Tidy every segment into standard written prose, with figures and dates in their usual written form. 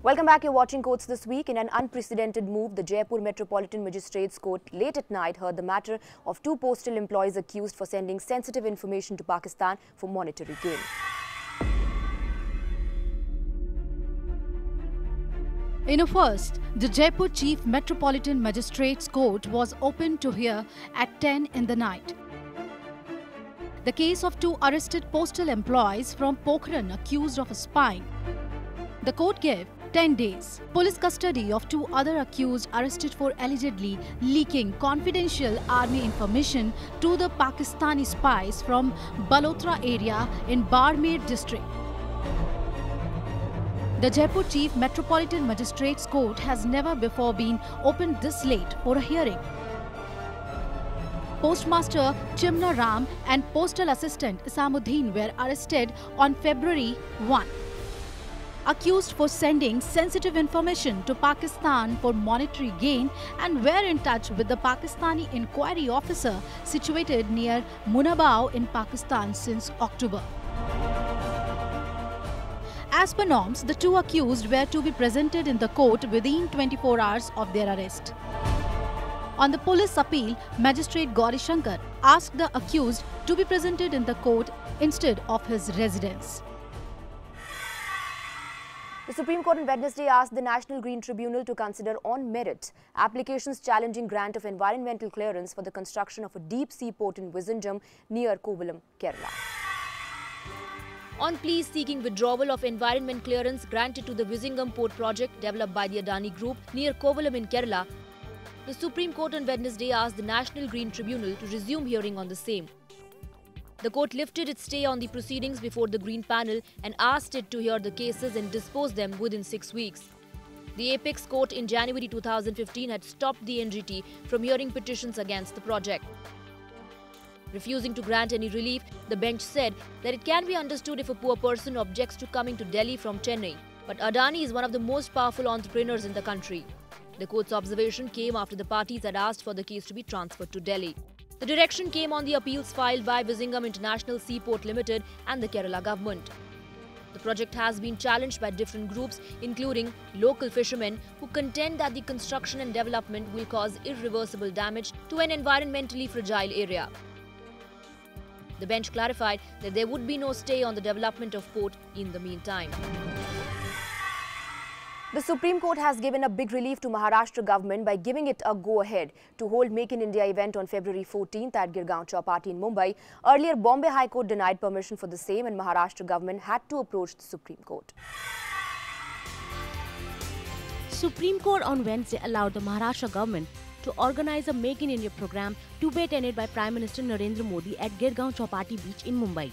Welcome back. You're watching Courts This Week. In an unprecedented move, the Jaipur Metropolitan Magistrates Court late at night heard the matter of two postal employees accused for sending sensitive information to Pakistan for monetary gain. In a first, the Jaipur Chief Metropolitan Magistrates Court was opened to hear at 10 in the night. The case of two arrested postal employees from Pokhran accused of spying. The court gave 10 days police custody of two other accused arrested for allegedly leaking confidential army information to the Pakistani spies from Balotra area in Barmer district. The Jaipur Chief Metropolitan Magistrates Court has never before been opened this late for a hearing. Postmaster Chimna Ram and Postal Assistant Isamuddin were arrested on February 1. Accused for sending sensitive information to Pakistan for monetary gain and were in touch with the Pakistani inquiry officer situated near Munabao in Pakistan since October. As per norms, the two accused were to be presented in the court within 24 hours of their arrest. On the police appeal, Magistrate Gauri Shankar asked the accused to be presented in the court instead of his residence. The Supreme Court on Wednesday asked the National Green Tribunal to consider on merit applications challenging grant of environmental clearance for the construction of a deep-sea port in Vizhinjam near Kovalam, Kerala. On pleas seeking withdrawal of environment clearance granted to the Vizhinjam port project developed by the Adani Group near Kovalam in Kerala, the Supreme Court on Wednesday asked the National Green Tribunal to resume hearing on the same. The court lifted its stay on the proceedings before the Green Panel and asked it to hear the cases and dispose them within 6 weeks. The Apex Court in January 2015 had stopped the NGT from hearing petitions against the project. Refusing to grant any relief, the bench said that it can be understood if a poor person objects to coming to Delhi from Chennai. But Adani is one of the most powerful entrepreneurs in the country. The court's observation came after the parties had asked for the case to be transferred to Delhi. The direction came on the appeals filed by Vizhinjam International Seaport Limited and the Kerala government. The project has been challenged by different groups, including local fishermen, who contend that the construction and development will cause irreversible damage to an environmentally fragile area. The bench clarified that there would be no stay on the development of port in the meantime. The Supreme Court has given a big relief to Maharashtra government by giving it a go-ahead to hold Make in India event on February 14th at Girgaon Chowpatty in Mumbai. Earlier, Bombay High Court denied permission for the same and Maharashtra government had to approach the Supreme Court. Supreme Court on Wednesday allowed the Maharashtra government to organize a Make in India program to be attended by Prime Minister Narendra Modi at Girgaon Chowpatty beach in Mumbai.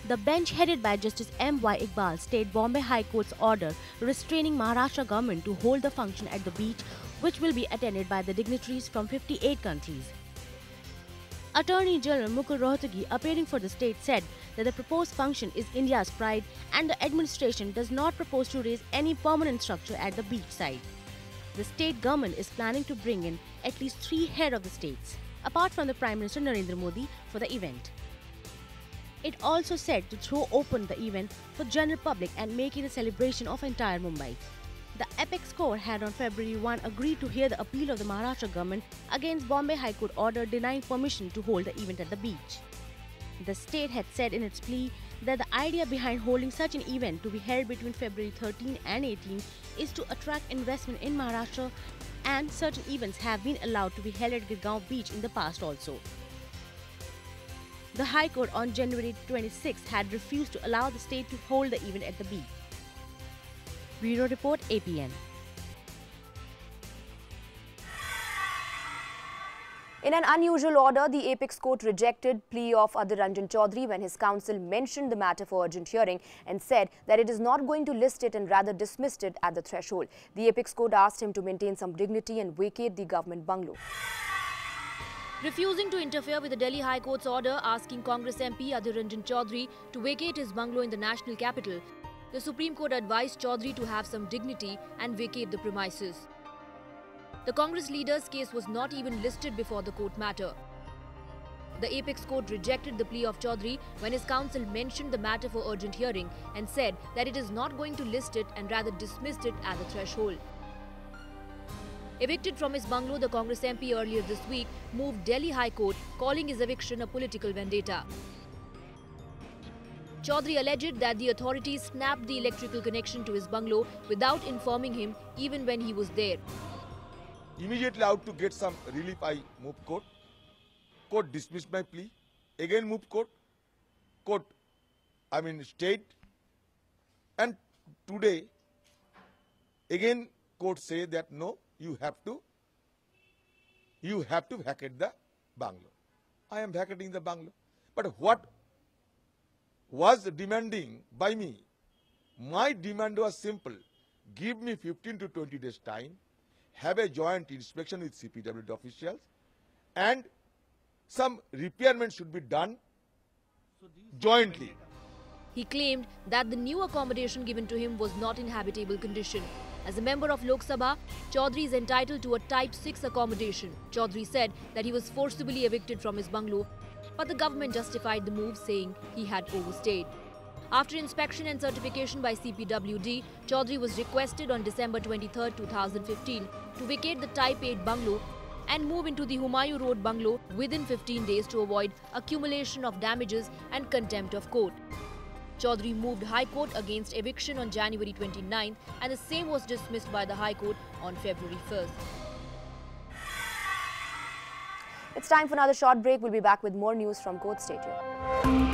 The bench headed by Justice M.Y. Iqbal stayed Bombay High Court's order restraining Maharashtra government to hold the function at the beach, which will be attended by the dignitaries from 58 countries. Attorney General Mukul Rohtagi, appearing for the state, said that the proposed function is India's pride and the administration does not propose to raise any permanent structure at the beach side. The state government is planning to bring in at least 3 heads of the states, apart from the Prime Minister Narendra Modi, for the event. It also said to throw open the event for general public and make it a celebration of entire Mumbai. The Apex Court had on February 1 agreed to hear the appeal of the Maharashtra government against Bombay High Court order denying permission to hold the event at the beach. The state had said in its plea that the idea behind holding such an event to be held between February 13 and 18 is to attract investment in Maharashtra, and certain events have been allowed to be held at Girgaon beach in the past also. The High Court on January 26 had refused to allow the state to hold the event at the beach. Bureau Report, APN. In an unusual order, the Apex Court rejected plea of Adhir Ranjan Chaudhary when his counsel mentioned the matter for urgent hearing and said that it is not going to list it and rather dismissed it at the threshold. The Apex Court asked him to maintain some dignity and vacate the government bungalow. Refusing to interfere with the Delhi High Court's order asking Congress MP Adhir Ranjan Chaudhary to vacate his bungalow in the national capital, The Supreme Court advised Chaudhary to have some dignity and vacate the premises. The Congress leader's case was not even listed before the court matter. The apex court rejected the plea of Chaudhary when his counsel mentioned the matter for urgent hearing and said that it is not going to list it and rather dismissed it at the threshold. Evicted from his bungalow, the Congress MP earlier this week moved Delhi High Court, calling his eviction a political vendetta. Chaudhary alleged that the authorities snapped the electrical connection to his bungalow without informing him even when he was there. Immediately out to get some relief, I moved court. Court dismissed my plea. Again moved court. Stayed. And today, again court say that no, you have to vacate the bungalow. I am vacating the bungalow. But what was demanding by me? My demand was simple. Give me 15 to 20 days time, have a joint inspection with CPWD officials, and some repairment should be done jointly. He claimed that the new accommodation given to him was not in habitable condition. As a member of Lok Sabha, Chaudhary is entitled to a Type 6 accommodation. Chaudhary said that he was forcibly evicted from his bungalow, but the government justified the move, saying he had overstayed. After inspection and certification by CPWD, Chaudhary was requested on December 23, 2015 to vacate the Type 8 bungalow and move into the Humayun Road bungalow within 15 days to avoid accumulation of damages and contempt of court. Chaudhary moved High Court against eviction on January 29th and the same was dismissed by the High Court on February 1st. It's time for another short break. We'll be back with more news from court. Stay tuned.